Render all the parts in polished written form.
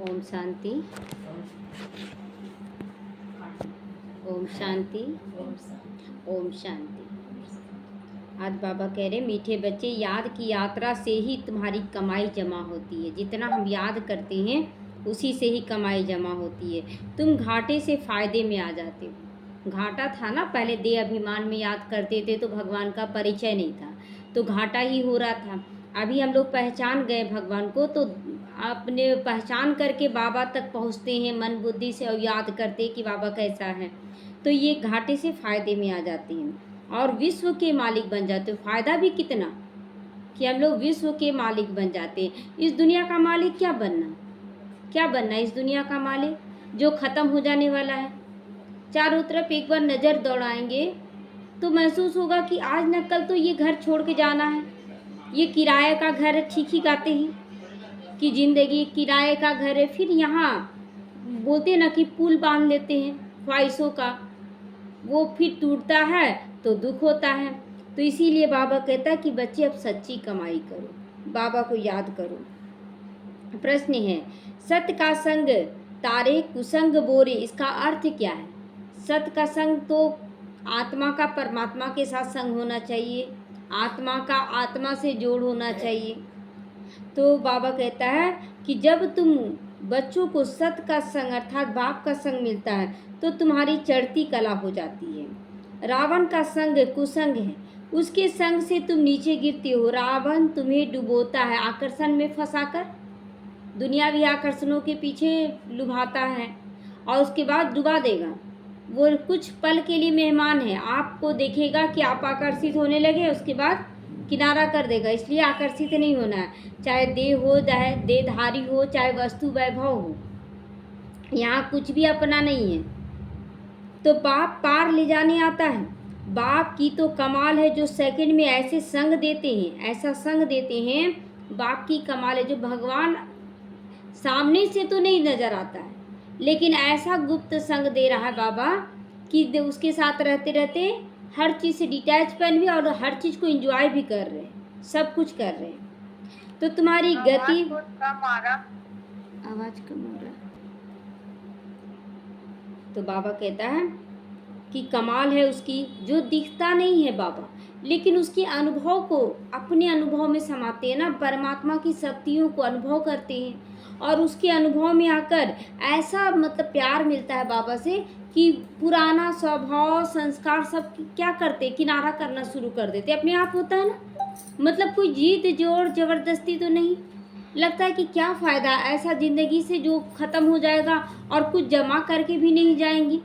ओम शांति। ओम शांति। ओम शांति। आज बाबा कह रहे मीठे बच्चे, याद की यात्रा से ही तुम्हारी कमाई जमा होती है। जितना हम याद करते हैं उसी से ही कमाई जमा होती है। तुम घाटे से फायदे में आ जाते हो। घाटा था ना, पहले देह अभिमान में याद करते थे तो भगवान का परिचय नहीं था, तो घाटा ही हो रहा था। अभी हम लोग पहचान गए भगवान को, तो अपने पहचान करके बाबा तक पहुँचते हैं मन बुद्धि से और याद करते कि बाबा कैसा है, तो ये घाटे से फायदे में आ जाते हैं और विश्व के मालिक बन जाते हो। फायदा भी कितना कि हम लोग विश्व के मालिक बन जाते हैं। इस दुनिया का मालिक क्या बनना इस दुनिया का मालिक जो ख़त्म हो जाने वाला है। चारों तरफ एक बार नज़र दौड़ाएंगे तो महसूस होगा कि आज न कल तो ये घर छोड़ के जाना है। ये किराए का घर है, ठीक ही गाते हैं कि ज़िंदगी किराए का घर है। फिर यहाँ बोलते ना कि पुल बांध लेते हैं ख्वाहिशों का, वो फिर टूटता है तो दुख होता है। तो इसीलिए बाबा कहता है कि बच्चे अब सच्ची कमाई करो, बाबा को याद करो। प्रश्न है, सत्य का संग तारे कुसंग बोरे, इसका अर्थ क्या है? सत्य का संग तो आत्मा का परमात्मा के साथ संग होना चाहिए, आत्मा का आत्मा से जोड़ होना चाहिए। तो बाबा कहता है कि जब तुम बच्चों को सत्य का संग अर्थात बाप का संग मिलता है तो तुम्हारी चढ़ती कला हो जाती है। रावण का संग कुसंग है, उसके संग से तुम नीचे गिरते हो। रावण तुम्हें डुबोता है आकर्षण में फंसाकर, दुनियावी आकर्षणों के पीछे लुभाता है और उसके बाद डुबा देगा। वो कुछ पल के लिए मेहमान है, आपको देखेगा कि आप आकर्षित होने लगे, उसके बाद किनारा कर देगा। इसलिए आकर्षित नहीं होना है, चाहे देह हो, चाहे देहधारी हो, चाहे वस्तु वैभव हो, यहाँ कुछ भी अपना नहीं है। तो बाप पार ले जाने आता है। बाप की तो कमाल है जो सेकंड में ऐसे संग देते हैं, ऐसा संग देते हैं। बाप की कमाल है जो भगवान सामने से तो नहीं नजर आता है, लेकिन ऐसा गुप्त संग दे रहा है बाबा कि उसके साथ रहते रहते हर चीज़ से डिटैचमेंट भी और हर चीज़ को एंजॉय भी कर रहे हैं, सब कुछ कर रहे हैं। तो तुम्हारी गति आवाज़ कम हो रहा है। तो बाबा कहता है कि कमाल है उसकी जो दिखता नहीं है बाबा, लेकिन उसके अनुभव को अपने अनुभव में समाते हैं ना, परमात्मा की शक्तियों को अनुभव करते हैं और उसके अनुभव में आकर ऐसा मतलब प्यार मिलता है बाबा से कि पुराना स्वभाव संस्कार सब क्या करते, किनारा करना शुरू कर देते अपने आप। होता है ना, मतलब कोई जीत जोर जबरदस्ती तो नहीं। लगता है कि क्या फ़ायदा ऐसा ज़िंदगी से जो ख़त्म हो जाएगा और कुछ जमा करके भी नहीं जाएंगी।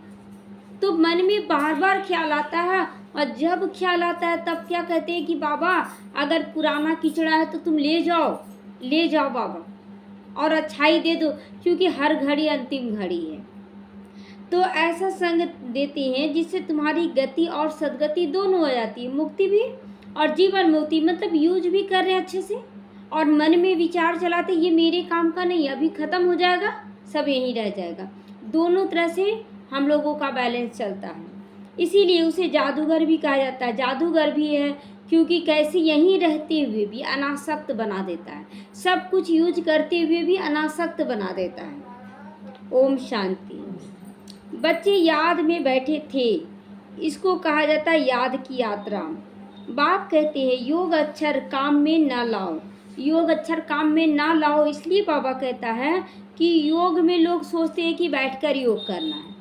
तो मन में बार बार ख्याल आता है और जब ख्याल आता है तब क्या कहते हैं कि बाबा अगर पुराना किचड़ा है तो तुम ले जाओ बाबा और अच्छाई दे दो, क्योंकि हर घड़ी अंतिम घड़ी है। तो ऐसा संग देते हैं जिससे तुम्हारी गति और सदगति दोनों हो जाती है, मुक्ति भी और जीवन मुक्ति। मतलब यूज भी कर रहे हैं अच्छे से और मन में विचार चलाते ये मेरे काम का नहीं, अभी ख़त्म हो जाएगा, सब यहीं रह जाएगा। दोनों तरह से हम लोगों का बैलेंस चलता है, इसीलिए उसे जादूगर भी कहा जाता है। जादूगर भी है क्योंकि कैसे यहीं रहते हुए भी अनासक्त बना देता है, सब कुछ यूज करते हुए भी अनासक्त बना देता है। ओम शांति। बच्चे याद में बैठे थे, इसको कहा जाता है याद की यात्रा। बाप कहते हैं योग अक्षर काम में ना लाओ, योग अक्षर काम में ना लाओ। इसलिए बाबा कहता है कि योग में लोग सोचते हैं कि बैठकर योग करना है,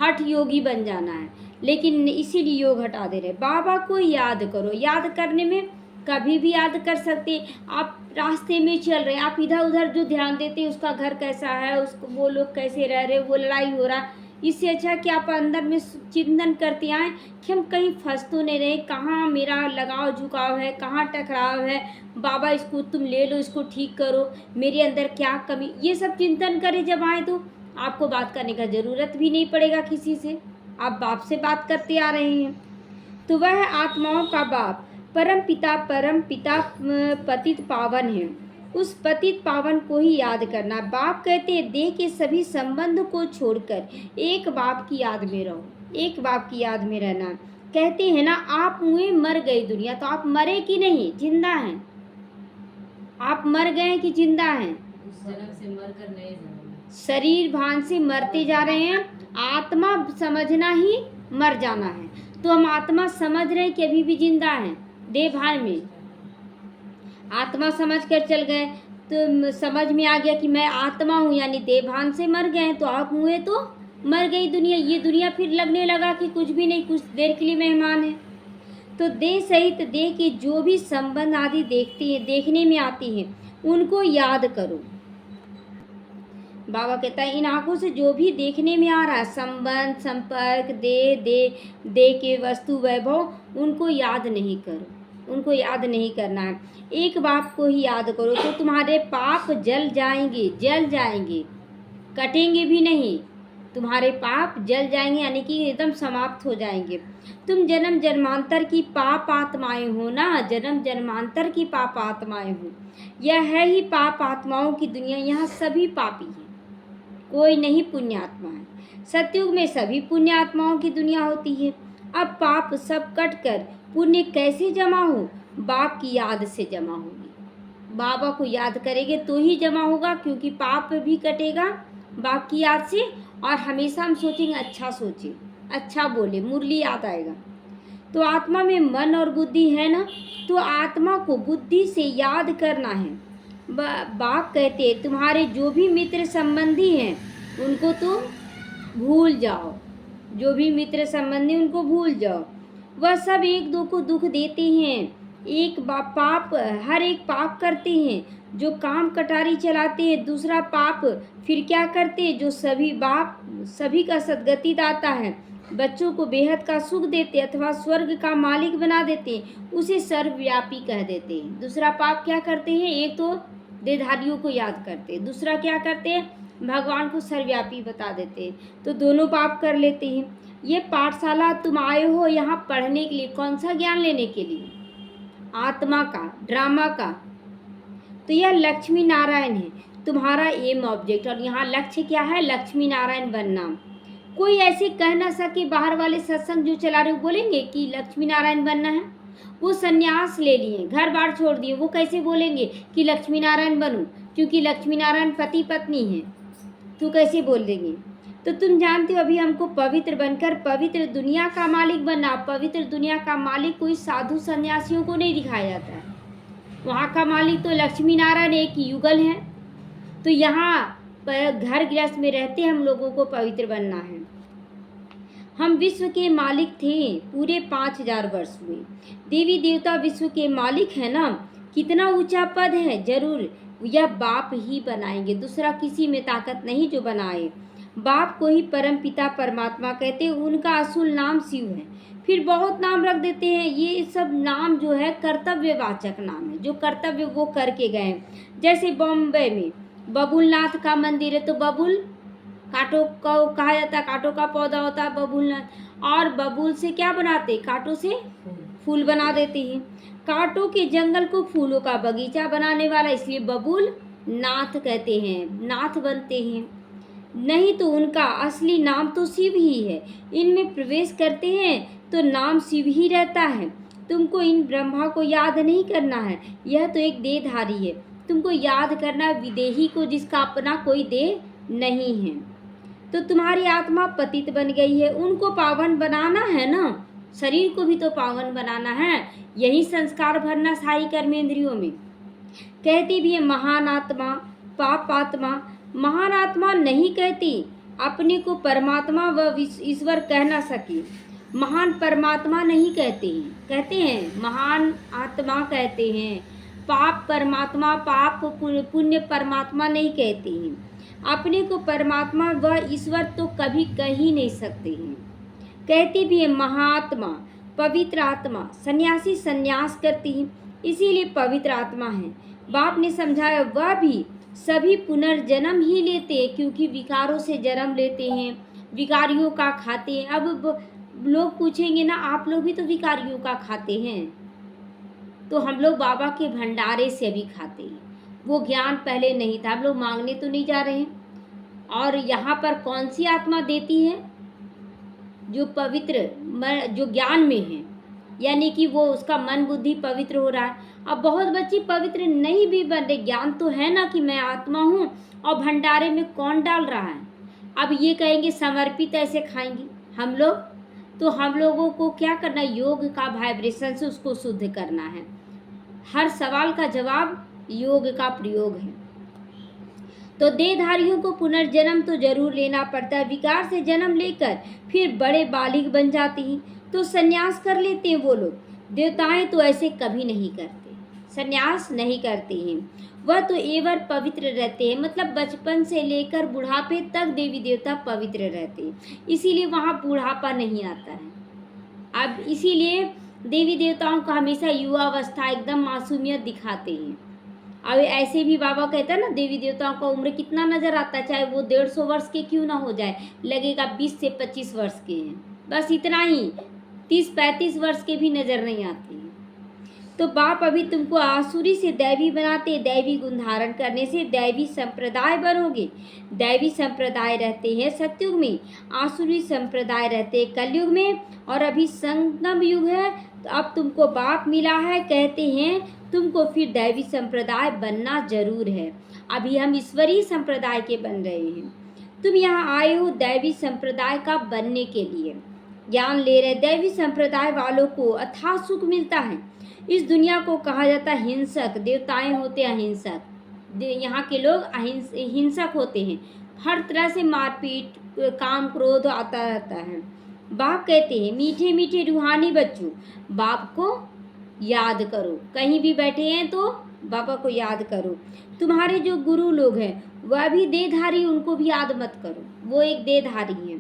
हठ योगी बन जाना है, लेकिन इसीलिए योग हटा दे रहे। बाबा को याद करो, याद करने में कभी भी याद कर सकते। आप रास्ते में चल रहे हैं, आप इधर उधर जो ध्यान देते हैं उसका घर कैसा है, उसको वो लोग कैसे रह रहे, वो लड़ाई हो रहा, इससे अच्छा कि आप अंदर में चिंतन करते आएँ कि हम कहीं फंस तो नहीं रहे, कहाँ मेरा लगाव झुकाव है, कहाँ टकराव है, बाबा इसको तुम ले लो, इसको ठीक करो, मेरे अंदर क्या कमी, ये सब चिंतन करें जब आए तो आपको बात करने का ज़रूरत भी नहीं पड़ेगा किसी से, आप बाप से बात करते आ रहे हैं। तो वह आत्माओं का बाप परम पिता पतित पावन है, उस पतित पावन को ही याद करना। बाप कहते हैं देह के सभी संबंध को छोड़कर एक बाप की याद में रहो, एक बाप की याद में रहना। कहते हैं ना आप हुए मर गई दुनिया, तो आप मरे कि नहीं, जिंदा हैं। आप मर गए कि जिंदा हैं? जन्म से मर कर नए जन्म शरीर भान से मरते जा रहे हैं, आत्मा समझना ही मर जाना है। तो हम आत्मा समझ रहे हैं कि अभी भी जिंदा हैं देह भान में। आत्मा समझ कर चल गए तो समझ में आ गया कि मैं आत्मा हूँ, यानी देह भान से मर गए। तो आप हुए तो मर गई दुनिया। ये दुनिया फिर लगने लगा कि कुछ भी नहीं, कुछ देर के लिए मेहमान है। तो देह सहित देह के जो भी संबंध आदि देखने में आती हैं उनको याद करो। बाबा कहता है इन आंखों से जो भी देखने में आ रहा है, संबंध, संपर्क, देह के वस्तु, वैभव, उनको याद नहीं करो, उनको याद नहीं करना है। एक बात को ही याद करो तो तुम्हारे पाप जल जाएंगे, जल जाएंगे, कटेंगे भी नहीं। तुम्हारे पाप जल जाएंगे यानी कि एकदम समाप्त हो जाएंगे। तुम जन्म जन्मांतर की पाप आत्माएं हो ना, जन्म जन्मांतर की पाप आत्माएं हो। यह है ही पाप आत्माओं की दुनिया। यहाँ सभी पापी हैं, कोई नहीं पुण्यात्मा है। सतयुग में सभी पुण्यात्माओं की दुनिया होती है। अब पाप सब कट कर पुण्य कैसे जमा हो? बाप की याद से जमा होगी। बाबा को याद करेंगे तो ही जमा होगा, क्योंकि पाप भी कटेगा बाप की याद से। और हमेशा हम सोचेंगे अच्छा सोचे, अच्छा बोले, मुरली याद आएगा। तो आत्मा में मन और बुद्धि है ना, तो आत्मा को बुद्धि से याद करना है। बाप कहते हैं तुम्हारे जो भी मित्र संबंधी हैं उनको तुम भूल जाओ, जो भी मित्र संबंधी उनको भूल जाओ। वह सब एक दो को दुख देते हैं, हर एक पाप करते हैं। जो काम कटारी चलाते हैं, दूसरा पाप फिर क्या करते हैं? जो सभी का सद्गति दाता है, बच्चों को बेहद का सुख देते अथवा स्वर्ग का मालिक बना देते हैं, उसे सर्वव्यापी कह देते हैं। दूसरा पाप क्या करते हैं? एक तो देहधारियों को याद करते हैं, दूसरा क्या करते हैं? भगवान को सर्वव्यापी बता देते हैं। तो दोनों पाप कर लेते हैं। ये पाठशाला तुम आए हो यहाँ पढ़ने के लिए, कौन सा ज्ञान लेने के लिए? आत्मा का, ड्रामा का। तो यह लक्ष्मी नारायण है तुम्हारा एम ऑब्जेक्ट। और यहाँ लक्ष्य क्या है? लक्ष्मी नारायण बनना। कोई ऐसे कह ना सके, बाहर वाले सत्संग जो चला रहे बोलेंगे कि लक्ष्मी नारायण बनना है। वो सन्यास ले लिए, घर बार छोड़ दिए, वो कैसे बोलेंगे कि लक्ष्मी नारायण बनूं? क्योंकि लक्ष्मी नारायण पति पत्नी है, तो कैसे बोल देंगे? तो तुम जानते हो अभी हमको पवित्र बनकर पवित्र दुनिया का मालिक बनना। पवित्र दुनिया का मालिक कोई साधु सन्यासियों को नहीं दिखाया जाता है, वहाँ का मालिक तो लक्ष्मी नारायण एक युगल है। तो यहाँ घर गृहस्थ में रहते हम लोगों को पवित्र बनना है। हम विश्व के मालिक थे पूरे 5000 वर्ष में। देवी देवता विश्व के मालिक है ना, कितना ऊंचा पद है। जरूर यह बाप ही बनाएंगे, दूसरा किसी में ताकत नहीं जो बनाए। बाप को ही परम पिता परमात्मा कहते हैं, उनका असुल नाम शिव है। फिर बहुत नाम रख देते हैं। ये सब नाम जो है कर्तव्यवाचक नाम है, जो कर्तव्य वो करके गए। जैसे बॉम्बे में बबुलनाथ का मंदिर है, तो बबुल कांटों को कहा जाता है, कांटों का पौधा होता है बबुलनाथ। और बबुल से क्या बनाते? कांटों से फूल बना देते हैं। कांटों के जंगल को फूलों का बगीचा बनाने वाला, इसलिए बबुल नाथ कहते हैं, नाथ बनते हैं। नहीं तो उनका असली नाम तो शिव ही है। इनमें प्रवेश करते हैं तो नाम शिव ही रहता है। तुमको इन ब्रह्मा को याद नहीं करना है, यह तो एक देहधारी है। तुमको याद करना विदेही को, जिसका अपना कोई देह नहीं है। तो तुम्हारी आत्मा पतित बन गई है, उनको पावन बनाना है ना, शरीर को भी तो पावन बनाना है। यही संस्कार भरना सारी कर्मेंद्रियों में। कहती भी है महान आत्मा, पाप आत्मा। महान आत्मा नहीं कहती अपने को परमात्मा व ईश्वर कह ना सके। महान परमात्मा नहीं कहते हैं, कहते हैं महान आत्मा कहते हैं। पाप परमात्मा, पाप पुण्य परमात्मा नहीं कहते हैं। अपने को परमात्मा व ईश्वर तो कभी कह ही नहीं सकते हैं। कहती भी है महात्मा, पवित्र आत्मा। सन्यासी सन्यास करती है, इसीलिए पवित्र आत्मा है। बाप ने समझाया वह भी सभी पुनर्जन्म ही लेते हैं, क्योंकि विकारों से जन्म लेते हैं, विकारियों का खाते हैं। अब लोग पूछेंगे ना, आप लोग भी तो विकारियों का खाते हैं। तो हम लोग बाबा के भंडारे से अभी खाते हैं, वो ज्ञान पहले नहीं था। हम लोग मांगने तो नहीं जा रहे हैं। और यहाँ पर कौन सी आत्मा देती है? जो पवित्र, जो ज्ञान में है। यानी कि वो उसका मन बुद्धि पवित्र हो रहा है। अब बहुत बच्चे पवित्र नहीं भी बन रहे, ज्ञान तो है ना कि मैं आत्मा हूँ, और भंडारे में कौन डाल रहा है। अब ये कहेंगे समर्पित ऐसे खाएंगे हम लोग, तो हम लोगों को क्या करना, योग का वाइब्रेशन से उसको शुद्ध करना है। हर सवाल का जवाब योग का प्रयोग है। तो देहधारियों को पुनर्जन्म तो जरूर लेना पड़ता है। विकार से जन्म लेकर फिर बड़े बालिग बन जाते हैं, तो संन्यास कर लेते हैं वो लोग। देवताएं तो ऐसे कभी नहीं करते, संन्यास नहीं करते हैं। वह तो एवर पवित्र रहते हैं, मतलब बचपन से लेकर बुढ़ापे तक देवी देवता पवित्र रहते हैं, इसीलिए वहाँ बुढ़ापा नहीं आता है। अब इसीलिए देवी देवताओं का हमेशा युवावस्था एकदम मासूमियत दिखाते हैं। अब ऐसे भी बाबा कहता है ना, देवी देवताओं का उम्र कितना नजर आता है, चाहे वो 150 वर्ष के क्यों ना हो जाए, लगेगा 20 से 25 वर्ष के हैं, बस इतना ही। 30-35 वर्ष के भी नजर नहीं आते हैं। तो बाप अभी तुमको आसुरी से दैवी बनाते, दैवी गुण धारण करने से दैवी संप्रदाय बनोगे। दैवी संप्रदाय रहते हैं सतयुग में, आसुरी संप्रदाय रहते हैं कलयुग में, और अभी संगम युग है। तो अब तुमको बाप मिला है, कहते हैं तुमको फिर दैवी संप्रदाय बनना जरूर है। अभी हम ईश्वरीय संप्रदाय के बन रहे हैं, तुम यहाँ आए हो दैवी संप्रदाय का बनने के लिए, ज्ञान ले रहे। दैवी संप्रदाय वालों को अथाह सुख मिलता है। इस दुनिया को कहा जाता है हिंसक, देवताएं होते हैं अहिंसक, यहाँ के लोग हिंसक होते हैं, हर तरह से मारपीट काम क्रोध आता रहता है। बाप कहते हैं मीठे मीठे रूहानी बच्चों, बाप को याद करो, कहीं भी बैठे हैं तो बाबा को याद करो। तुम्हारे जो गुरु लोग हैं वह भी देहधारी, उनको भी याद मत करो, वो एक देहधारी हैं।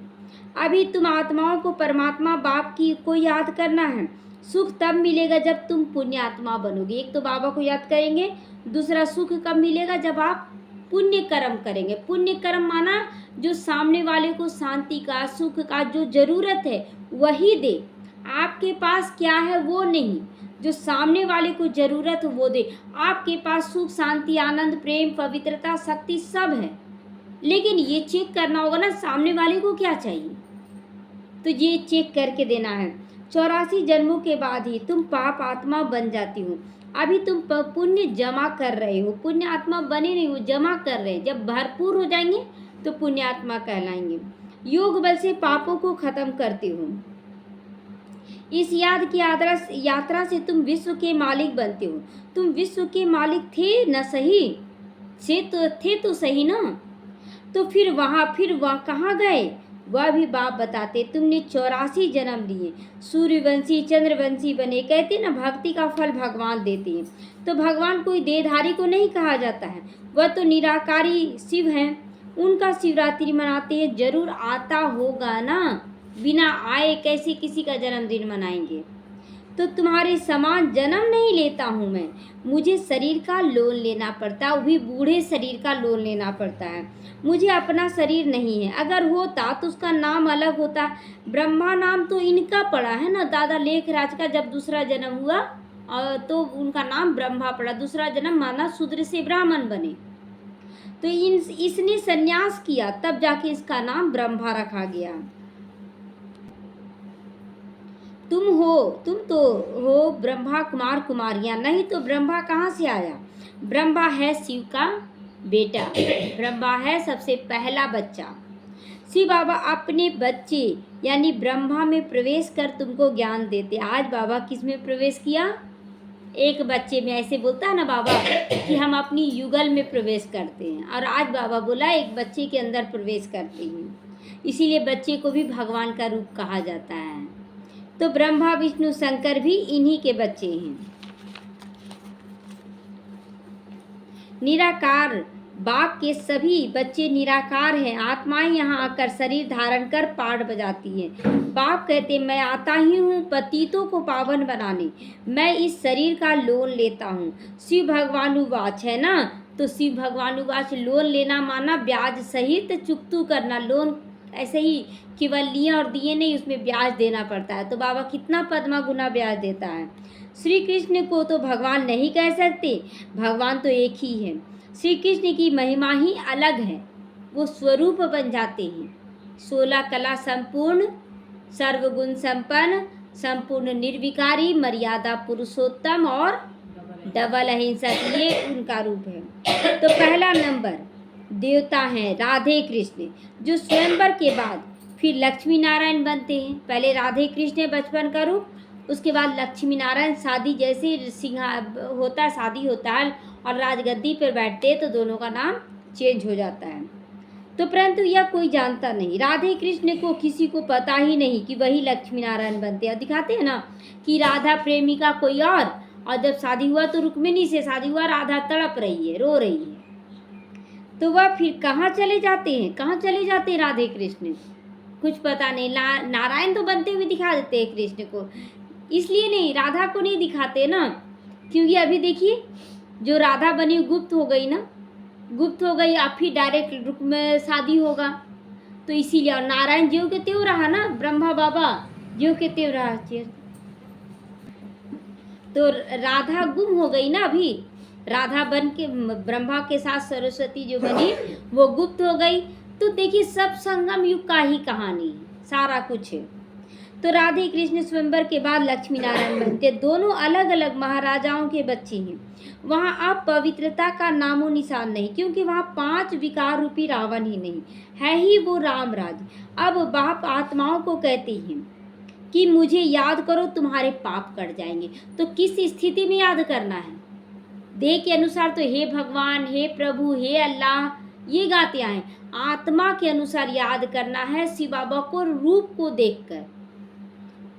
अभी तुम आत्माओं को परमात्मा बाप की को याद करना है। सुख तब मिलेगा जब तुम पुण्य आत्मा बनोगे। एक तो बाबा को याद करेंगे, दूसरा सुख कब मिलेगा, जब आप पुण्य कर्म करेंगे। पुण्य कर्म माना जो सामने वाले को शांति का, सुख का जो जरूरत है वही दे। आपके पास क्या है वो नहीं, जो सामने वाले को जरूरत वो दे। आपके पास सुख, शांति, आनंद, प्रेम, पवित्रता, शक्ति सब है, लेकिन ये चेक करना होगा ना सामने वाले को क्या चाहिए, तो ये चेक करके देना है। 84 जन्मों के बाद ही तुम पाप आत्मा बन जाती हो। अभी तुम पुण्य जमा कर रहे हो, पुण्य आत्मा बने नहीं हो, जमा कर रहे हैं। जब भरपूर हो जाएंगे तो पुण्य आत्मा कहलाएंगे। योग बल से पापों को खत्म करते हो। इस याद की यात्रा से तुम विश्व के मालिक बनते हो। तुम विश्व के मालिक थे न सही, थे तो सही ना, तो फिर वहाँ कहाँ गए, वह भी बाप बताते। तुमने 84 जन्म लिए, सूर्यवंशी चंद्रवंशी बने। कहते ना भक्ति का फल भगवान देते हैं, तो भगवान कोई देहधारी को नहीं कहा जाता है, वह तो निराकारी शिव हैं। उनका शिवरात्रि मनाते हैं, जरूर आता होगा ना, बिना आए कैसे किसी का जन्मदिन मनाएंगे। तो तुम्हारे समान जन्म नहीं लेता हूँ मैं, मुझे शरीर का लोन लेना पड़ता है, वो भी बूढ़े शरीर का लोन लेना पड़ता है। मुझे अपना शरीर नहीं है, अगर होता तो उसका नाम अलग होता। ब्रह्मा नाम तो इनका पड़ा है ना, दादा लेखराज का जब दूसरा जन्म हुआ तो उनका नाम ब्रह्मा पड़ा, दूसरा जन्म माना शूद्र से ब्राह्मण बने। तो इसने संन्यास किया, तब जाके इसका नाम ब्रह्मा रखा गया। तुम तो हो ब्रह्मा कुमार कुमारियां, नहीं तो ब्रह्मा कहाँ से आया। ब्रह्मा है शिव का बेटा, ब्रह्मा है सबसे पहला बच्चा। शिव बाबा अपने बच्चे यानी ब्रह्मा में प्रवेश कर तुमको ज्ञान देते। आज बाबा किस में प्रवेश किया, एक बच्चे में। ऐसे बोलता है ना बाबा कि हम अपनी युगल में प्रवेश करते हैं, और आज बाबा बोला एक बच्चे के अंदर प्रवेश करते हैं, इसीलिए बच्चे को भी भगवान का रूप कहा जाता है। तो ब्रह्मा विष्णु शंकर भी इन्हीं के बच्चे हैं। निराकार बाप के सभी बच्चे निराकार हैं। आत्माएं यहाँ आकर शरीर धारण कर पाठ बजाती हैं। बाप कहते मैं आता ही हूँ पतितों को पावन बनाने, मैं इस शरीर का लोन लेता हूँ। शिव भगवानुवाच है ना, तो शिव भगवानुवाच लोन लेना माना ब्याज सहित चुकतू करना। लोन ऐसे ही केवल लिए और दिए नहीं, उसमें ब्याज देना पड़ता है। तो बाबा कितना पद्मा गुना ब्याज देता है। श्री कृष्ण को तो भगवान नहीं कह सकते, भगवान तो एक ही है। श्री कृष्ण की महिमा ही अलग है, वो स्वरूप बन जाते हैं। 16 कला संपूर्ण, सर्वगुण संपन्न, संपूर्ण निर्विकारी, मर्यादा पुरुषोत्तम और डबल अहिंसक, ये उनका रूप है। तो पहला नंबर देवता हैं राधे कृष्ण, जो स्वयंवर के बाद फिर लक्ष्मी नारायण बनते हैं। पहले राधे कृष्ण बचपन का रूप, उसके बाद लक्ष्मी नारायण शादी जैसे होता है, शादी होता है और राजगद्दी पर बैठते हैं तो दोनों का नाम चेंज हो जाता है। तो परंतु यह कोई जानता नहीं, राधे कृष्ण को किसी को पता ही नहीं कि वही लक्ष्मी नारायण बनते हैं। दिखाते हैं ना कि राधा प्रेमिका कोई और जब शादी हुआ तो रुक्मिणी से शादी हुआ, राधा तड़प रही है, रो रही है। तो वह फिर कहाँ चले जाते हैं, कहाँ चले जाते हैं राधे कृष्ण, कुछ पता नहीं। नारायण तो बनते हुए दिखा देते हैं कृष्ण को, इसलिए नहीं, राधा को नहीं दिखाते ना, क्योंकि अभी देखिए जो राधा बनी गुप्त हो गई ना, गुप्त हो गई, अब फिर डायरेक्ट रुक में शादी होगा, तो इसीलिए। और नारायण ज्यों के त्यों रहा ना, ब्रह्मा बाबा ज्यों के त्यों रहा, तो राधा गुम हो गई ना। अभी राधा बन के ब्रह्मा के साथ सरस्वती जो बनी वो गुप्त हो गई। तो देखिए सब संगम युग का ही कहानी है, सारा कुछ है। तो राधे कृष्ण स्वयंवर के बाद लक्ष्मी नारायण बनते, दोनों अलग अलग महाराजाओं के बच्चे हैं। वहाँ अब पवित्रता का नामो निशान नहीं, क्योंकि वहाँ 5 विकार रूपी रावण ही नहीं है, ही वो राम राज। अब बाप आत्माओं को कहते हैं कि मुझे याद करो, तुम्हारे पाप कट जाएंगे। तो किस स्थिति में याद करना है? देह के अनुसार तो हे भगवान, हे प्रभु, हे अल्लाह ये गाते आए। आत्मा के अनुसार याद करना है शिव बाबा को रूप को देखकर,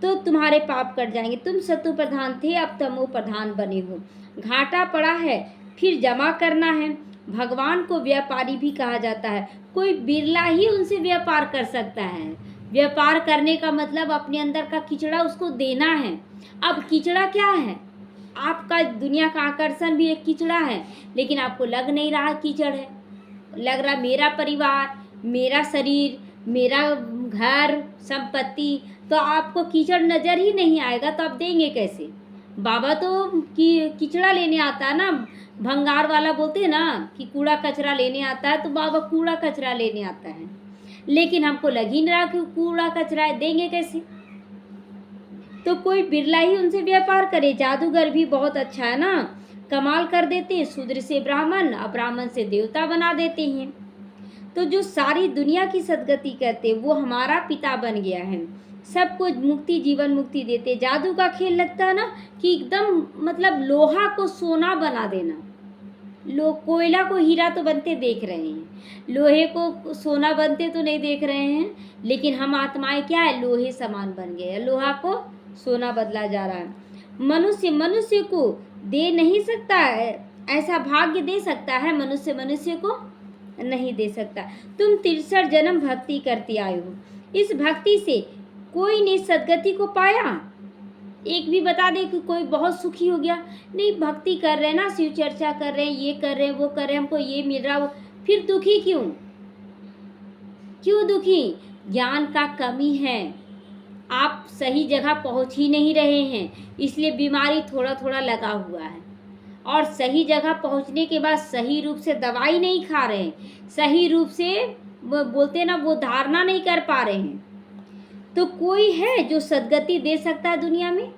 तो तुम्हारे पाप कट जाएंगे। तुम सत्व प्रधान थे, अब तमो प्रधान बने हो। घाटा पड़ा है, फिर जमा करना है। भगवान को व्यापारी भी कहा जाता है, कोई बिरला ही उनसे व्यापार कर सकता है। व्यापार करने का मतलब अपने अंदर का कीचड़ा उसको देना है। अब कीचड़ा क्या है? आपका दुनिया का आकर्षण भी एक कीचड़ा है, लेकिन आपको लग नहीं रहा कीचड़ है, लग रहा मेरा परिवार, मेरा शरीर, मेरा घर, संपत्ति, तो आपको कीचड़ नजर ही नहीं आएगा, तो आप देंगे कैसे? बाबा तो कीचड़ा लेने आता है ना, भंगार वाला बोलते हैं ना कि कूड़ा कचरा लेने आता है, तो बाबा कूड़ा कचरा लेने आता है, लेकिन हमको लग ही नहीं रहा कि कूड़ा कचरा है, देंगे कैसे? तो कोई बिरला ही उनसे व्यापार करे। जादूगर भी बहुत अच्छा है ना, कमाल कर देते हैं, शूद्र से ब्राह्मण, और ब्राह्मण से देवता बना देते हैं। तो जो सारी दुनिया की सदगति करते हैं वो हमारा पिता बन गया है, सबको मुक्ति, जीवन मुक्ति देते। जादू का खेल लगता है ना कि एकदम मतलब लोहा को सोना बना देना, कोयला को हीरा तो बनते देख रहे हैं, लोहे को सोना बनते तो नहीं देख रहे हैं, लेकिन हम आत्माएं क्या है, लोहे समान बन गए, लोहा को सोना बदला जा रहा है। मनुष्य को दे नहीं सकता है, ऐसा भाग्य दे सकता है, मनुष्य को नहीं दे सकता। तुम 63 जन्म भक्ति करती आए हो, इस भक्ति से कोई ने सदगति को पाया? एक भी बता दे कि कोई बहुत सुखी हो गया? नहीं, भक्ति कर रहे हैं ना, शिव चर्चा कर रहे हैं, ये कर रहे हैं, वो कर रहे हैं, हमको ये मिल रहा, वो, फिर दुखी क्यों? क्यों दुखी? ज्ञान का कमी है, आप सही जगह पहुंच ही नहीं रहे हैं, इसलिए बीमारी थोड़ा थोड़ा लगा हुआ है। और सही जगह पहुंचने के बाद सही रूप से दवाई नहीं खा रहे हैं, सही रूप से बोलते ना वो धारणा नहीं कर पा रहे हैं। तो कोई है जो सदगति दे सकता है दुनिया में?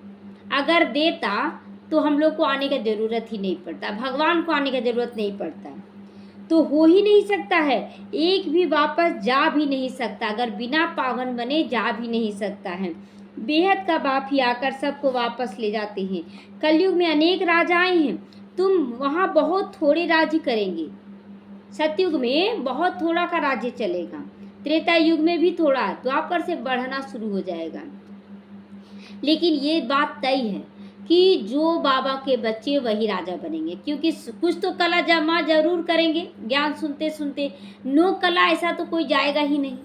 अगर देता तो हम लोग को आने का ज़रूरत ही नहीं पड़ता, भगवान को आने का ज़रूरत नहीं पड़ता, तो हो ही नहीं सकता है। एक भी वापस जा भी नहीं सकता, अगर बिना पावन बने जा भी नहीं सकता है। बेहद का बाप ही आकर सबको वापस ले जाते हैं। कलयुग में अनेक राजाएं हैं, तुम वहाँ बहुत थोड़े राज्य करेंगे। सतयुग में बहुत थोड़ा का राज्य चलेगा, त्रेता युग में भी थोड़ा, द्वापर से बढ़ना शुरू हो जाएगा। लेकिन ये बात तय है कि जो बाबा के बच्चे वही राजा बनेंगे, क्योंकि कुछ तो कला जमा जरूर करेंगे, ज्ञान सुनते सुनते। नो कला ऐसा तो कोई जाएगा ही नहीं,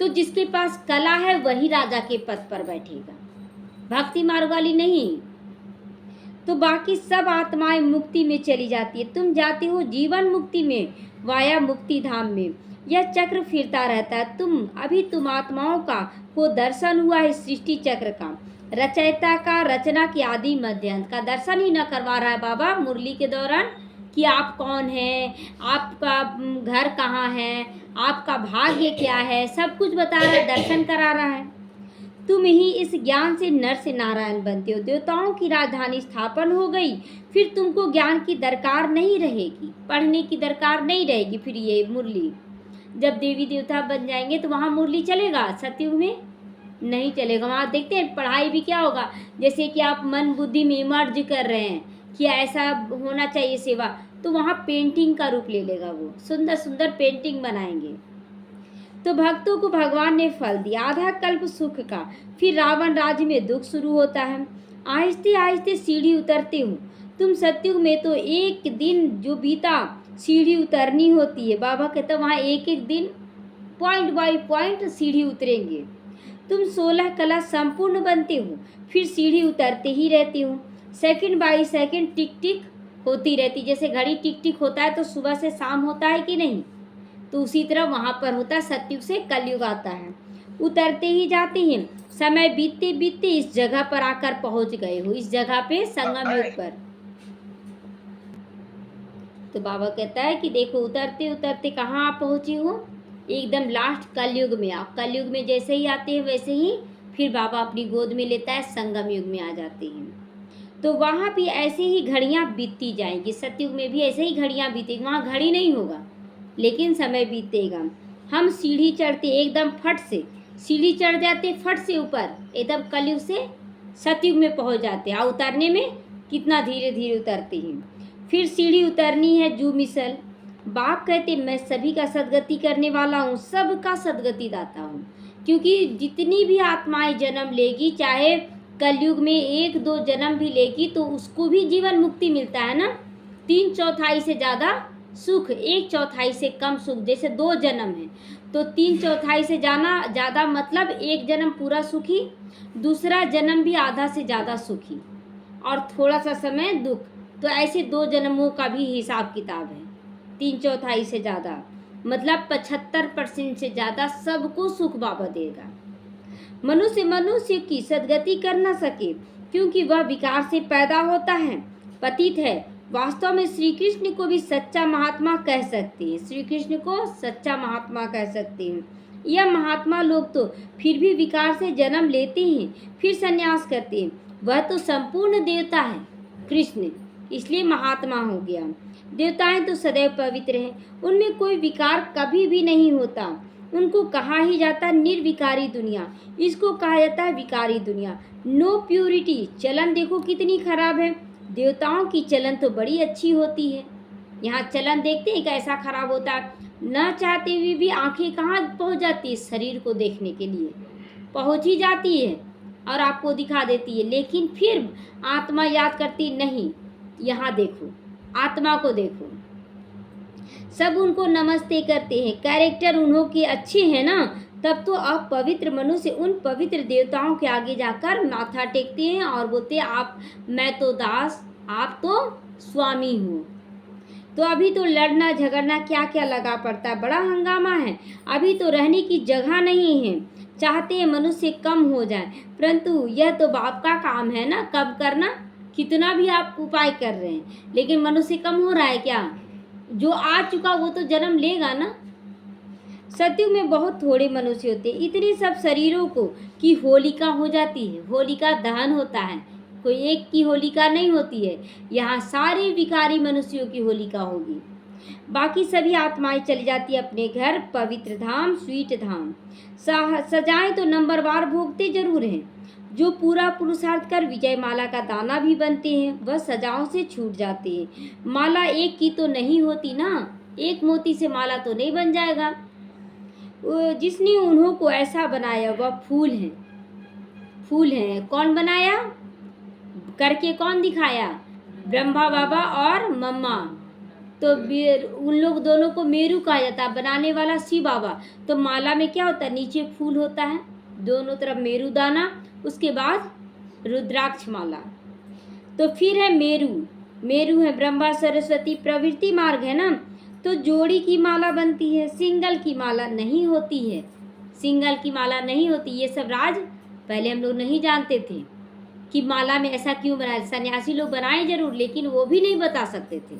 तो जिसके पास कला है वही राजा के पद पर बैठेगा, भक्ति मार्ग वाली नहीं। तो बाकी सब आत्माएं मुक्ति में चली जाती है, तुम जाते हो जीवन मुक्ति में, वाया मुक्ति धाम में। यह चक्र फिरता रहता है। तुम आत्माओं का को दर्शन हुआ है सृष्टि चक्र का, रचयिता का, रचना की आदि मध्य अंत का दर्शन ही न करवा रहा है बाबा मुरली के दौरान कि आप कौन हैं, आपका घर कहाँ है, आपका भाग्य क्या है, सब कुछ बता रहा है, दर्शन करा रहा है। तुम ही इस ज्ञान से नर से नारायण बनते हो। देवताओं की राजधानी स्थापन हो गई, फिर तुमको ज्ञान की दरकार नहीं रहेगी, पढ़ने की दरकार नहीं रहेगी। फिर ये मुरली जब देवी देवता बन जाएंगे तो वहाँ मुरली चलेगा, सतयुग में नहीं चलेगा। वहाँ देखते हैं पढ़ाई भी क्या होगा, जैसे कि आप मन बुद्धि में मर्ज कर रहे हैं कि ऐसा होना चाहिए सेवा, तो वहाँ पेंटिंग का रूप ले लेगा, वो सुंदर सुंदर पेंटिंग बनाएंगे। तो भक्तों को भगवान ने फल दिया, आधा कल्प सुख का। फिर रावण राज्य में दुख शुरू होता है। आहिस्ते आहिस्ते सीढ़ी उतरते हो तुम। सतयुग में तो एक दिन जो बीता सीढ़ी उतरनी होती है। बाबा कहते वहाँ एक एक दिन पॉइंट बाय पॉइंट सीढ़ी उतरेंगे। तुम 16 कला संपूर्ण बनते हो, फिर सीढ़ी उतरते ही रहते हो। सेकंड बाय सेकंड टिक टिक होती रहती। जैसे घड़ी टिक टिक होता है तो सुबह से शाम होता है कि नहीं, तो उसी तरह वहाँ पर होता है। सतयुग से कलयुग आता है, उतरते ही जाते हैं। समय बीतते बीतते इस जगह पर आकर पहुँच गए हो, इस जगह पे संगम युग पर। तो बाबा कहता है कि देखो उतरते उतरते कहाँ आप पहुँचे हो, एकदम लास्ट कलयुग में। आप कलयुग में जैसे ही आते हैं वैसे ही फिर बाबा अपनी गोद में लेता है, संगम युग में आ जाते हैं। तो वहाँ भी ऐसे ही घड़ियाँ बीतती जाएंगी। सतयुग में भी ऐसे ही घड़ियाँ बीतेंगी, वहाँ घड़ी नहीं होगा लेकिन समय बीतेगा। हम सीढ़ी चढ़ते एकदम फट से, सीढ़ी चढ़ जाते फट से ऊपर, एकदम कलयुग से सतयुग में पहुँच जाते हैं। और उतरने में कितना धीरे धीरे उतरते हैं। फिर सीढ़ी उतरनी है जू मिसल। बाप कहते मैं सभी का सदगति करने वाला हूँ, सबका सदगति दाता हूँ। क्योंकि जितनी भी आत्माएं जन्म लेगी, चाहे कलयुग में 1-2 जन्म भी लेगी, तो उसको भी जीवन मुक्ति मिलता है ना। 3/4 से ज़्यादा सुख, 1/4 से कम सुख। जैसे 2 जन्म है तो 3/4 से ज़्यादा मतलब 1 जन्म पूरा सुखी, दूसरा जन्म भी आधा से ज़्यादा सुखी, और थोड़ा सा समय दुख। तो ऐसे 2 जन्मों का भी हिसाब किताब है। 3/4 से ज़्यादा मतलब 75% से ज़्यादा सबको सुख बाबा देगा। मनुष्य की सदगति कर न सके क्योंकि वह विकार से पैदा होता है, पतित है। वास्तव में श्री कृष्ण को भी सच्चा महात्मा कह सकते हैं, श्री कृष्ण को सच्चा महात्मा कह सकते हैं। यह महात्मा लोग तो फिर भी विकार से जन्म लेते हैं, फिर संन्यास करते हैं। वह तो संपूर्ण देवता है कृष्ण, इसलिए महात्मा हो गया। देवताएं तो सदैव पवित्र हैं, उनमें कोई विकार कभी भी नहीं होता। उनको कहा ही जाता निर्विकारी दुनिया, इसको कहा जाता है विकारी दुनिया। नो प्यूरिटी, चलन देखो कितनी खराब है। देवताओं की चलन तो बड़ी अच्छी होती है, यहाँ चलन देखते हैं कैसा खराब होता है। न चाहते हुए भी आंखें कहाँ पहुँच जाती है, शरीर को देखने के लिए पहुँच ही जाती है और आपको दिखा देती है। लेकिन फिर आत्मा याद करती नहीं, यहाँ देखो आत्मा को देखो, सब उनको नमस्ते करते हैं। कैरेक्टर उन्हों के अच्छे हैं ना, तब तो आप पवित्र मनुष्य उन पवित्र देवताओं के आगे जाकर माथा टेकते हैं और बोलते हैं आप, मैं तो दास, आप तो स्वामी हूँ। तो अभी तो लड़ना झगड़ना क्या क्या लगा पड़ता है, बड़ा हंगामा है। अभी तो रहने की जगह नहीं है, चाहते हैं मनुष्य कम हो जाए, परंतु यह तो बाप का काम है ना कम करना। कितना भी आप उपाय कर रहे हैं लेकिन मनुष्य कम हो रहा है क्या? जो आ चुका वो तो जन्म लेगा ना। सतयुग में बहुत थोड़े मनुष्य होते हैं, इतने सब शरीरों को कि होलिका हो जाती है, होलिका दहन होता है। कोई एक की होलिका नहीं होती है, यहाँ सारे विकारी मनुष्यों की होलिका होगी। बाकी सभी आत्माएं चली जाती है अपने घर, पवित्र धाम, स्वीट धाम। सजाएं तो नंबरवार भोगते जरूर हैं। जो पूरा पुरुषार्थ कर विजय माला का दाना भी बनते हैं, वह सजाओं से छूट जाते हैं। माला एक की तो नहीं होती ना, एक मोती से माला तो नहीं बन जाएगा। जिसने उन्हों को ऐसा बनाया वह फूल है, फूल हैं। कौन बनाया, करके कौन दिखाया? ब्रह्मा बाबा और मम्मा। तो उन लोग दोनों को मेरू कहा जाता है, बनाने वाला शिव बाबा। तो माला में क्या होता है, नीचे फूल होता है, दोनों तरफ मेरू दाना, उसके बाद रुद्राक्ष माला। तो फिर है मेरू, मेरू है ब्रह्मा सरस्वती प्रवृत्ति मार्ग है ना। तो जोड़ी की माला बनती है, सिंगल की माला नहीं होती है, सिंगल की माला नहीं होती। ये सब राज पहले हम लोग नहीं जानते थे कि माला में ऐसा क्यों बनाया। सन्यासी लोग बनाए जरूर लेकिन वो भी नहीं बता सकते थे।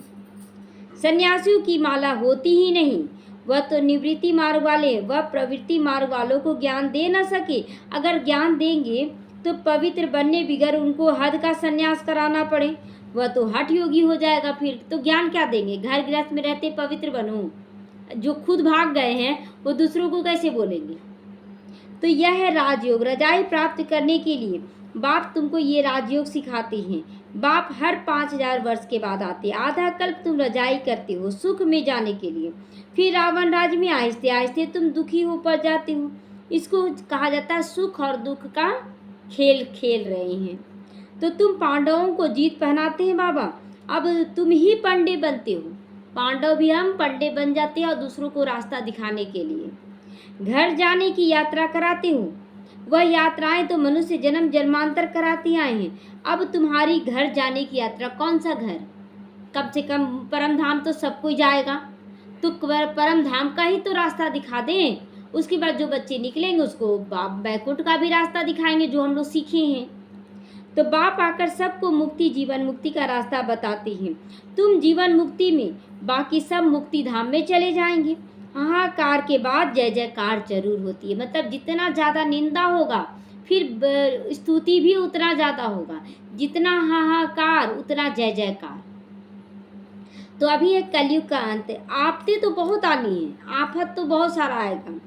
सन्यासियों की माला होती ही नहीं, वह तो निवृत्ति मार्ग वाले, वह प्रवृत्ति मार्ग वालों को ज्ञान दे न सके। अगर ज्ञान देंगे तो पवित्र बनने बिगर उनको हद का संन्यास कराना पड़े, वह तो हठ योगी हो जाएगा। फिर तो ज्ञान क्या देंगे? घर गृहस्थ में रहते पवित्र बनो, जो खुद भाग गए हैं वो दूसरों को कैसे बोलेंगे? तो यह है राजयोग। रजाई प्राप्त करने के लिए बाप तुमको ये राजयोग सिखाते हैं। बाप हर 5000 वर्ष के बाद आते। आधा कल्प तुम रजाई करते हो सुख में जाने के लिए, फिर रावण राज्य में आहिस्ते आहिस्ते तुम दुखी हो पड़ जाते हो। इसको कहा जाता है सुख और दुख का खेल खेल रहे हैं। तो तुम पांडवों को जीत पहनाते हैं बाबा, अब तुम ही पंडे बनते हो। पांडव भी हम पंडे बन जाते हैं और दूसरों को रास्ता दिखाने के लिए। घर जाने की यात्रा कराते हो, वह यात्राएं तो मनुष्य जन्म जन्मांतर कराती आए हैं। अब तुम्हारी घर जाने की यात्रा, कौन सा घर? कम से कम परम धाम तो सब कोई जाएगा, तो परम धाम का ही तो रास्ता दिखा दें। उसके बाद जो बच्चे निकलेंगे उसको बैकुंठ का भी रास्ता दिखाएंगे जो हम लोग सीखे हैं। तो बाप आकर सबको मुक्ति, जीवन मुक्ति का रास्ता बताते हैं। तुम जीवन मुक्ति में, बाकी सब मुक्ति धाम में चले जाएंगे। हाहाकार के बाद जय जयकार जरूर होती है। मतलब जितना ज़्यादा निंदा होगा फिर स्तुति भी उतना ज़्यादा होगा, जितना हाहाकार उतना जय जयकार। तो अभी एक कलयुग का अंत है। आपते तो बहुत आनी है, आफत तो बहुत सारा आएगा।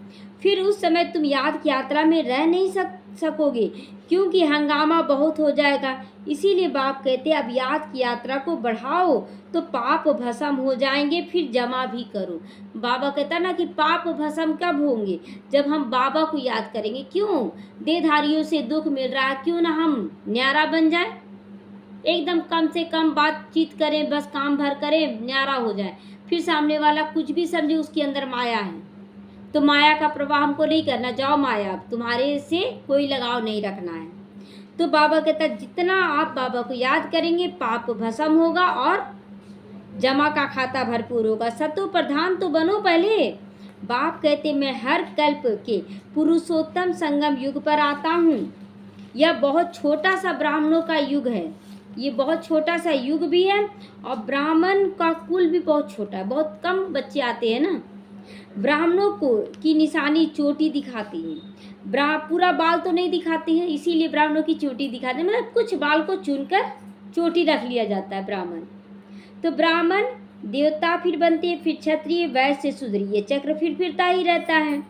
फिर उस समय तुम याद की यात्रा में रह नहीं सकोगे, क्योंकि हंगामा बहुत हो जाएगा। इसीलिए बाप कहते अब याद की यात्रा को बढ़ाओ तो पाप भस्म हो जाएंगे, फिर जमा भी करो। बाबा कहता ना कि पाप भस्म कब होंगे? जब हम बाबा को याद करेंगे। क्यों? देहधारियों से दुख मिल रहा है, क्यों ना हम न्यारा बन जाए, एकदम कम से कम बातचीत करें, बस काम भर करें, न्यारा हो जाए। फिर सामने वाला कुछ भी समझे उसके अंदर माया है, तो माया का प्रवाह हमको नहीं करना। जाओ माया, तुम्हारे से कोई लगाव नहीं रखना है। तो बाबा कहता जितना आप बाबा को याद करेंगे पाप भस्म होगा और जमा का खाता भरपूर होगा। सतो प्रधान तो बनो पहले। बाप कहते मैं हर कल्प के पुरुषोत्तम संगम युग पर आता हूँ। यह बहुत छोटा सा ब्राह्मणों का युग है, ये बहुत छोटा सा युग भी है और ब्राह्मण का कुल भी बहुत छोटा है, बहुत कम बच्चे आते हैं ना। ब्राह्मणों को की निशानी चोटी दिखाती है, पूरा बाल तो नहीं दिखाती है, इसीलिए ब्राह्मणों की चोटी दिखाते हैं। मतलब कुछ बाल को चुनकर चोटी रख लिया जाता है ब्राह्मण। तो ब्राह्मण देवता फिर बनते हैं, फिर क्षत्रिय, वैश्य, शूद्र, ये चक्र फिर फिरता ही रहता है।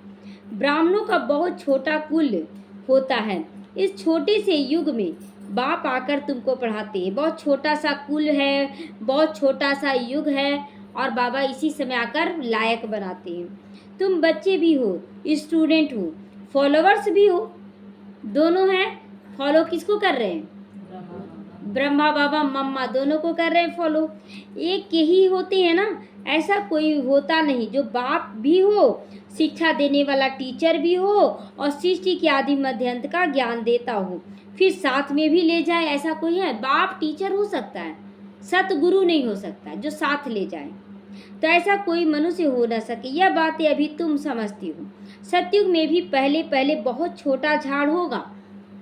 ब्राह्मणों का बहुत छोटा कुल होता है। इस छोटे से युग में बाप आकर तुमको पढ़ाते हैं। बहुत छोटा सा कुल है, बहुत छोटा सा युग है और बाबा इसी समय आकर लायक बनाते हैं। तुम बच्चे भी हो, स्टूडेंट हो, फॉलोवर्स भी हो, दोनों हैं। फॉलो किसको कर रहे हैं? ब्रह्मा बाबा मम्मा दोनों को कर रहे हैं फॉलो। एक के ही होते हैं ना, ऐसा कोई होता नहीं जो बाप भी हो, शिक्षा देने वाला टीचर भी हो और सृष्टि के आदि मध्य अंत का ज्ञान देता हो, फिर साथ में भी ले जाए। ऐसा कोई है? बाप टीचर हो सकता है, सतगुरु नहीं हो सकता जो साथ ले जाए। तो ऐसा कोई मनुष्य हो न सके। यह बातें अभी तुम समझती हो। सतयुग में भी पहले पहले बहुत छोटा झाड़ होगा,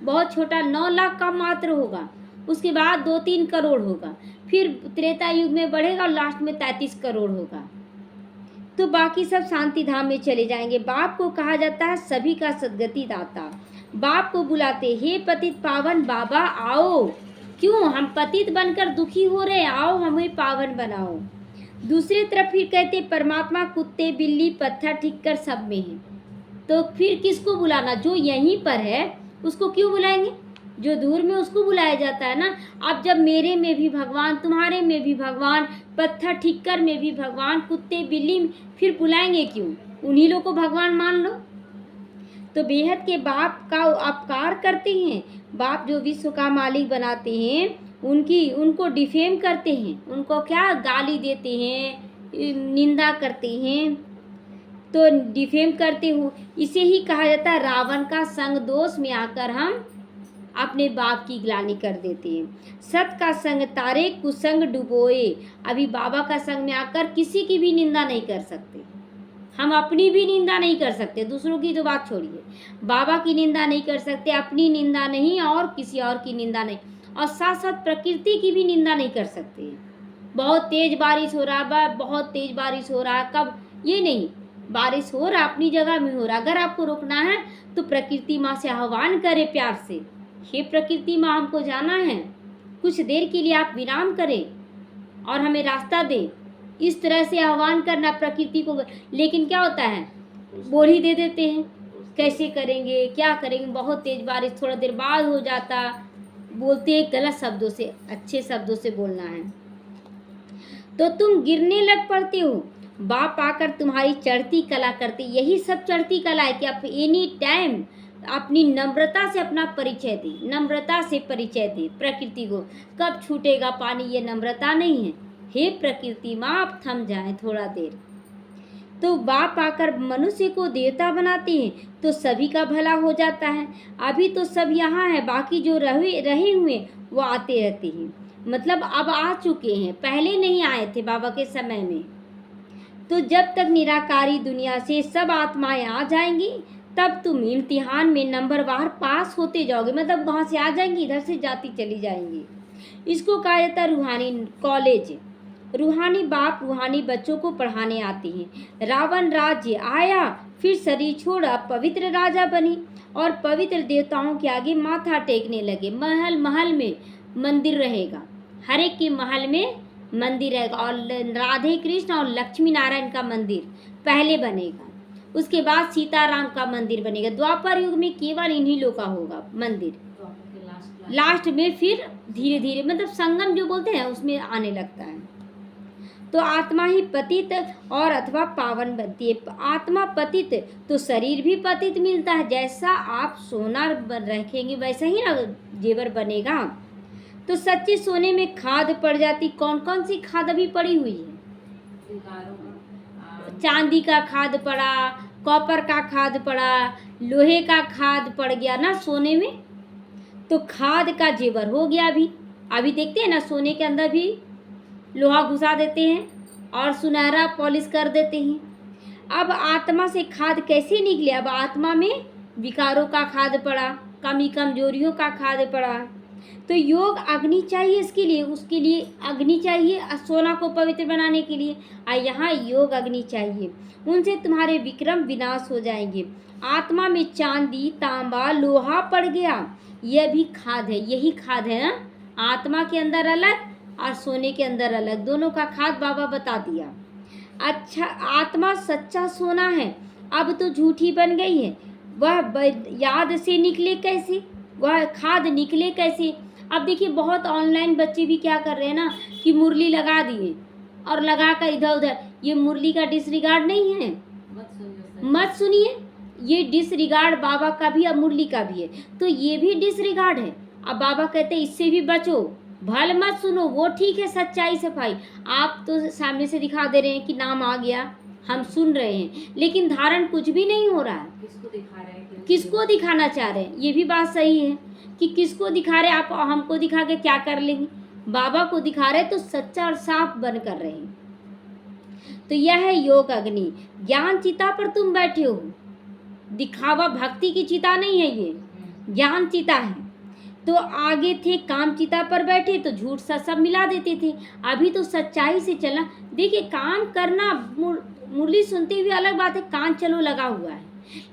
बहुत छोटा, 9 लाख का मात्र होगा, उसके बाद 2-3 करोड़ होगा, फिर त्रेता युग में बढ़ेगा और लास्ट में 33 करोड़ होगा। तो बाकी सब शांति धाम में चले जाएंगे। बाप को कहा जाता है सभी का सदगति दाता। बाप को बुलाते हे पतित पावन बाबा आओ। क्यों? हम पतित बनकर दुखी हो रहे, आओ हमें पावन बनाओ। दूसरी तरफ फिर कहते परमात्मा कुत्ते बिल्ली पत्थर ठीक कर सब में है। तो फिर किसको बुलाना? जो यहीं पर है उसको क्यों बुलाएंगे? जो दूर में उसको बुलाया जाता है ना। अब जब मेरे में भी भगवान, तुम्हारे में भी भगवान, पत्थर ठिक्कर में भी भगवान, कुत्ते बिल्ली में, फिर बुलाएंगे क्यों? उन्हीं लोग को भगवान मान लो। तो बेहद के बाप का अपकार करते हैं। बाप जो विश्व का मालिक बनाते हैं उनको डिफेम करते हैं, उनको क्या गाली देते हैं, निंदा करते हैं, तो डिफेम करते हो। इसे ही कहा जाता है रावण का संग दोष में आकर हम अपने बाप की ग्लानि कर देते हैं। सत का संग तारे कुसंग डुबोए। अभी बाबा का संग में आकर किसी की भी निंदा नहीं कर सकते, हम अपनी भी निंदा नहीं कर सकते, दूसरों की तो बात छोड़िए, बाबा की निंदा नहीं कर सकते, अपनी निंदा नहीं और किसी और की निंदा नहीं, और साथ साथ प्रकृति की भी निंदा नहीं कर सकते। बहुत तेज बारिश हो रहा है, बहुत तेज बारिश हो रहा है, कब? ये नहीं, बारिश हो रहा, अपनी जगह में हो रहा। अगर आपको रुकना है तो प्रकृति माँ से आह्वान करें प्यार से, हे प्रकृति माँ हमको जाना है, कुछ देर के लिए आप विराम करें और हमें रास्ता दें। इस तरह से आह्वान करना प्रकृति को। लेकिन क्या होता है, बोल ही दे देते हैं, कैसे करेंगे, क्या करेंगे, बहुत तेज बारिश, थोड़ा देर बाद हो जाता। बोलते हैं गलत शब्दों से, अच्छे शब्दों से बोलना है। तो तुम गिरने लग पड़ते हो, बाप आकर तुम्हारी चढ़ती कला करते। यही सब चढ़ती कला है कि आप एनी टाइम अपनी नम्रता से अपना परिचय दे, नम्रता से परिचय दे प्रकृति को। कब छूटेगा पानी, ये नम्रता नहीं है। हे प्रकृति माँ, आप थम जाएं थोड़ा देर। तो बाप आकर मनुष्य को देवता बनाते हैं तो सभी का भला हो जाता है। अभी तो सब यहाँ है, बाकी जो रहे हुए वो आते रहते हैं, मतलब अब आ चुके हैं, पहले नहीं आए थे बाबा के समय में। तो जब तक निराकारी दुनिया से सब आत्माएं आ जाएंगी तब तुम इम्तिहान में नंबरवार पास होते जाओगे, मतलब वहाँ से आ जाएंगी, इधर से जाती चली जाएंगी। इसको कहा जाता है रूहानी कॉलेज। रूहानी बाप रूहानी बच्चों को पढ़ाने आते हैं। रावण राज्य आया, फिर शरीर छोड़ा, पवित्र राजा बनी और पवित्र देवताओं के आगे माथा टेकने लगे। महल महल में मंदिर रहेगा, हर एक के महल में मंदिर रहेगा। और राधे कृष्ण और लक्ष्मी नारायण का मंदिर पहले बनेगा, उसके बाद सीताराम का मंदिर बनेगा। द्वापर युग में केवल इन्हीं लोग का होगा मंदिर, लास्ट में फिर धीरे धीरे, मतलब संगम जो बोलते हैं उसमें आने लगता है। तो आत्मा ही पतित और अथवा पावन बनती है। आत्मा पतित तो शरीर भी पतित मिलता है। जैसा आप सोना रखेंगे वैसा ही ना जेवर बनेगा। तो सच्चे सोने में खाद पड़ जाती। कौन कौन सी खाद अभी पड़ी हुई है? चांदी का खाद पड़ा, कॉपर का खाद पड़ा, लोहे का खाद पड़ गया ना सोने में, तो खाद का जेवर हो गया। अभी देखते हैं ना, सोने के अंदर भी लोहा घुसा देते हैं और सुनहरा पॉलिश कर देते हैं। अब आत्मा से खाद कैसे निकले? अब आत्मा में विकारों का खाद पड़ा, कमी कमजोरियों का खाद पड़ा। तो योग अग्नि चाहिए इसके लिए, उसके लिए अग्नि चाहिए सोना को पवित्र बनाने के लिए, और यहाँ योग अग्नि चाहिए। उनसे तुम्हारे विक्रम विनाश हो जाएंगे। आत्मा में चांदी तांबा लोहा पड़ गया, यह भी खाद है, यही खाद है ना। आत्मा के अंदर अलग और सोने के अंदर अलग, दोनों का खाद बाबा बता दिया। अच्छा, आत्मा सच्चा सोना है, अब तो झूठी बन गई है। वह याद से निकले कैसे, वह खाद निकले कैसे? अब देखिए बहुत ऑनलाइन बच्चे भी क्या कर रहे हैं ना कि मुरली लगा दिए और लगा कर इधर उधर। ये मुरली का डिसरिगार्ड नहीं है, मत सुनिए। ये डिसरिगार्ड बाबा का भी और मुरली का भी है, तो ये भी डिसरिगार्ड है। अब बाबा कहते हैं इससे भी बचो, भल मत सुनो, वो ठीक है सच्चाई सफाई। आप तो सामने से दिखा दे रहे हैं कि नाम आ गया, हम सुन रहे हैं, लेकिन धारण कुछ भी नहीं हो रहा है। किसको दिखा रहे हैं, किसको दिखाना चाह रहे हैं? ये भी बात सही है कि किसको दिखा रहे हैं। आप हमको दिखा के क्या कर लेंगे? बाबा को दिखा रहे तो सच्चा और साफ बन कर रहे हैं। तो यह है योग अग्नि। ज्ञान चिता पर तुम बैठे हो, दिखावा भक्ति की चिता नहीं है, ये ज्ञान चिता है। तो आगे थे काम चिता पर बैठे तो झूठ सा सब मिला देते थे, अभी तो सच्चाई से चला। देखिए काम करना, मुरली सुनते हुए अलग बात है, कान चलो लगा हुआ है,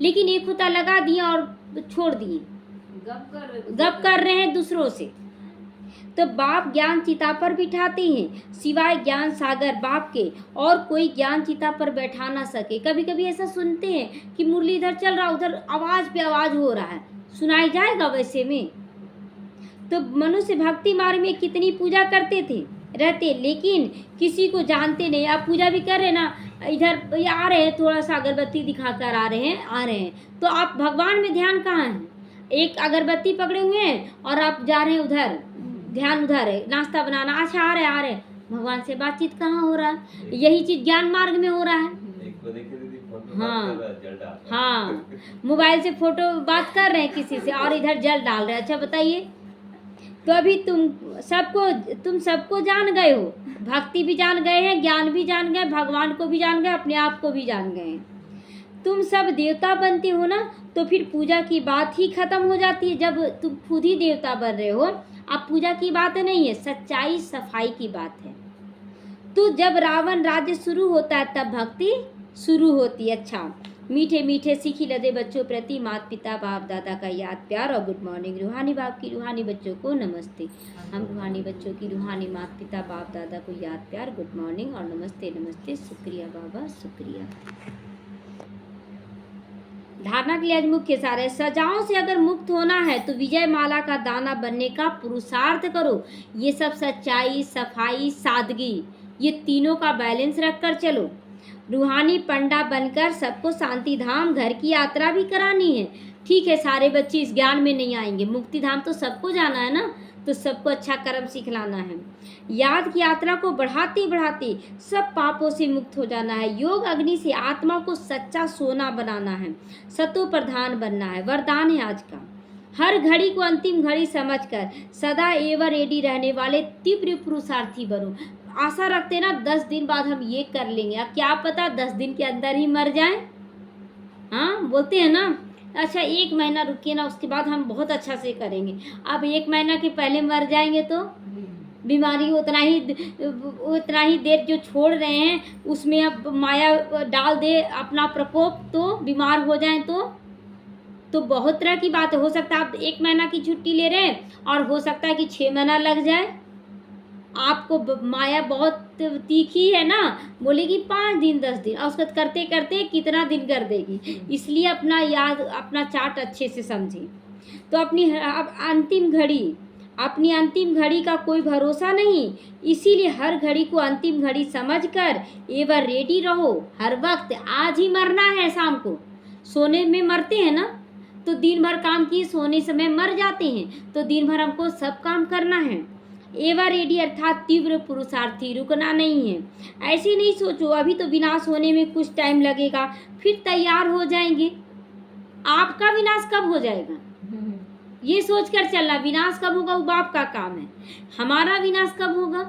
लेकिन एक होता लगा दिया और छोड़ दिए, गप कर रहे हैं दूसरों से। तो बाप ज्ञान चिता पर बिठाते हैं, सिवाय ज्ञान सागर बाप के और कोई ज्ञान चिता पर बैठा ना सके। कभी कभी ऐसा सुनते हैं कि मुरली इधर चल रहा, उधर आवाज पे आवाज हो रहा है, सुनाई जाएगा वैसे में। तो मनुष्य भक्ति मार्ग में कितनी पूजा करते थे रहते, लेकिन किसी को जानते नहीं। आप पूजा भी कर रहे ना, इधर आ रहे हैं, थोड़ा सा अगरबत्ती दिखाकर आ रहे हैं, तो आप भगवान में ध्यान कहाँ है? एक अगरबत्ती पकड़े हुए हैं और आप जा रहे हैं उधर, ध्यान उधर है, नाश्ता बनाना, अच्छा आ रहे, भगवान से बातचीत कहाँ हो रहा है? यही चीज ज्ञान मार्ग में हो रहा है। हाँ, मोबाइल से फोटो बात कर रहे हैं किसी से और इधर जल डाल रहे हैं। अच्छा बताइए, तो अभी तुम सबको जान गए हो, भक्ति भी जान गए हैं, ज्ञान भी जान गए, भगवान को भी जान गए, अपने आप को भी जान गए हैं। तुम सब देवता बनते हो ना, तो फिर पूजा की बात ही खत्म हो जाती है। जब तुम खुद ही देवता बन रहे हो, अब पूजा की बात नहीं है, सच्चाई सफाई की बात है। तो जब रावण राज्य शुरू होता है तब भक्ति शुरू होती है। अच्छा, मीठे मीठे सीखी लदे बच्चों प्रति माता पिता बाप दादा का याद प्यार और गुड मॉर्निंग। रूहानी बाप की रूहानी बच्चों को नमस्ते। हम रूहानी बच्चों की रूहानी माता पिता बाप दादा को याद प्यार गुड मॉर्निंग और नमस्ते नमस्ते। शुक्रिया बाबा, शुक्रिया। धारणा के लिए आज मुख्य सार है, सजाओं से अगर मुक्त होना है तो विजय माला का दाना बनने का पुरुषार्थ करो। ये सब सच्चाई, सफाई, सादगी, ये तीनों का बैलेंस रखकर चलो। रूहानी पंडा बनकर सबको शांति धाम घर की यात्रा भी करानी है। ठीक है, सारे बच्चे इस ज्ञान में नहीं आएंगे, मुक्ति धाम तो सबको जाना है ना, तो सबको अच्छा कर्म सिखलाना है। याद की यात्रा को बढ़ाते बढ़ाते सब पापों से मुक्त हो जाना है। योग अग्नि से आत्मा को सच्चा सोना बनाना है, सतो प्रधान बनना है। वरदान है आज का, हर घड़ी को अंतिम घड़ी समझकर सदा एवर रेडी रहने वाले तीव्र पुरुषार्थी बनो। आशा रखते ना 10 दिन बाद हम ये कर लेंगे, अब क्या पता 10 दिन के अंदर ही मर जाएं। हाँ, बोलते हैं ना, अच्छा 1 महीना रुकिए ना, उसके बाद हम बहुत अच्छा से करेंगे। अब 1 महीना के पहले मर जाएंगे तो बीमारी उतना ही देर जो छोड़ रहे हैं उसमें अब माया डाल दे अपना प्रकोप, तो बीमार हो जाएं तो बहुत तरह की बात हो सकता है। आप 1 महीना की छुट्टी ले रहे हैं और हो सकता है कि 6 महीना लग जाए। आपको माया बहुत तीखी है ना, बोलेगी 5 दिन 10 दिन, और उसको करते करते कितना दिन कर देगी। इसलिए अपना चार्ट अच्छे से समझें। तो अपनी अंतिम घड़ी का कोई भरोसा नहीं, इसीलिए हर घड़ी को अंतिम घड़ी समझकर एवर रेडी रहो। हर वक्त आज ही मरना है, शाम को सोने में मरते हैं ना, तो दिन भर काम किए, सोने समय मर जाते हैं, तो दिन भर हमको सब काम करना है। एवर रेडी अर्थात तीव्र पुरुषार्थी, रुकना नहीं है। ऐसे नहीं सोचो अभी तो विनाश होने में कुछ टाइम लगेगा, फिर तैयार हो जाएंगे। आपका विनाश कब हो जाएगा ये सोचकर चलना, विनाश कब होगा वो बाप का काम है, हमारा विनाश कब होगा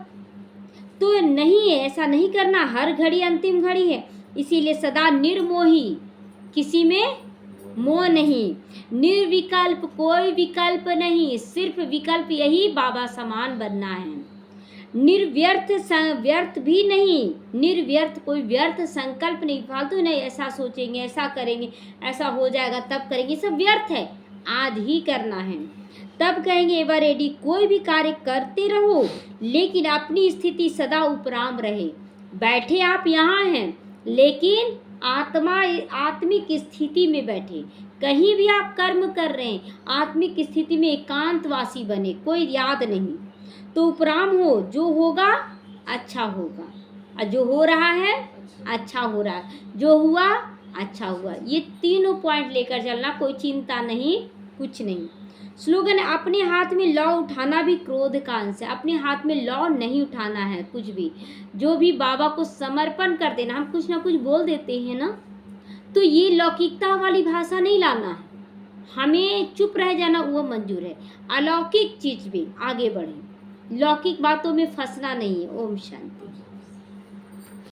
तो नहीं है, ऐसा नहीं करना। हर घड़ी अंतिम घड़ी है, इसीलिए सदा निर्मोही, किसी में मोह नहीं, निर्विकल्प, कोई विकल्प नहीं, सिर्फ विकल्प यही बाबा समान बनना है। व्यर्थ भी नहीं, निर्व्यर्थ, कोई व्यर्थ संकल्प नहीं, फालतू नहीं ऐसा सोचेंगे ऐसा करेंगे ऐसा हो जाएगा तब करेंगे, सब व्यर्थ है, आज ही करना है। तब कहेंगे एवर रेडी, कोई भी कार्य करते रहो लेकिन अपनी स्थिति सदा उपराम रहे। बैठे आप यहाँ हैं लेकिन आत्मिक स्थिति में बैठे, कहीं भी आप कर्म कर रहे हैं आत्मिक स्थिति में एकांतवासी बने, कोई याद नहीं, तो उपराम हो, जो होगा अच्छा होगा, और जो हो रहा है अच्छा हो रहा है, जो हुआ अच्छा हुआ। ये तीनों पॉइंट लेकर चलना, कोई चिंता नहीं, कुछ नहीं। स्लोगन, अपने हाथ में लौ उठाना भी क्रोध का अंश है, अपने हाथ में लौ नहीं उठाना है कुछ भी, जो भी बाबा को समर्पण कर देना। हम कुछ ना कुछ बोल देते हैं ना, तो ये लौकिकता वाली भाषा नहीं लाना है, हमें चुप रह जाना वो मंजूर है। अलौकिक चीज भी आगे बढ़े, लौकिक बातों में फंसना नहीं है। ओम शांति।